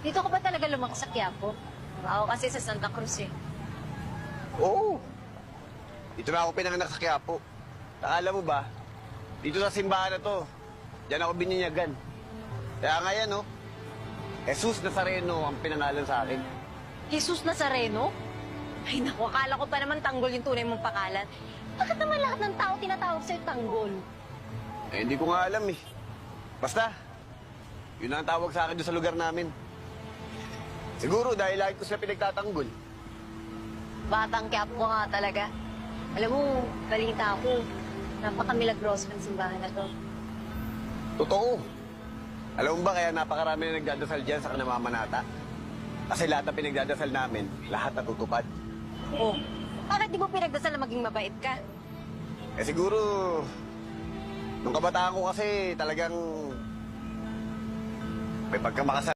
Dito ka ba talaga lumaki sa Quiapo? Ako kasi sa Santa Cruz eh. Oo. Dito na ako pinanganak sa Quiapo. Akala mo ba, dito sa simbahan na to, diyan ako bininyagan. Kaya nga yan, oh. Jesus Nazareno ang pinangalan sa akin. Jesus Nazareno? Ay naku, akala ko pa naman tanggol yung tunay mong pangalan. Bakit naman lahat ng tao tinatawag sa'yo tanggol? Eh, hindi ko nga alam eh. Basta, yun ang tawag sa akin doon sa lugar namin. Siguro dahil lagi ko sila pinagtatanggol. Batang Quiapo ka nga talaga. Alam mo, balita ako, napaka-milagroso ng simbahan na to. Totoo. Alam mo ba kaya napakarami na nagdadasal dyan sa kanamamanata? Kasi lahat na pinagdadasal namin, lahat natutupad. Oh, bakit di mo pinagdasal na maging mabait ka? Eh siguro, nung kabataan ko kasi talagang may pagkamakasal.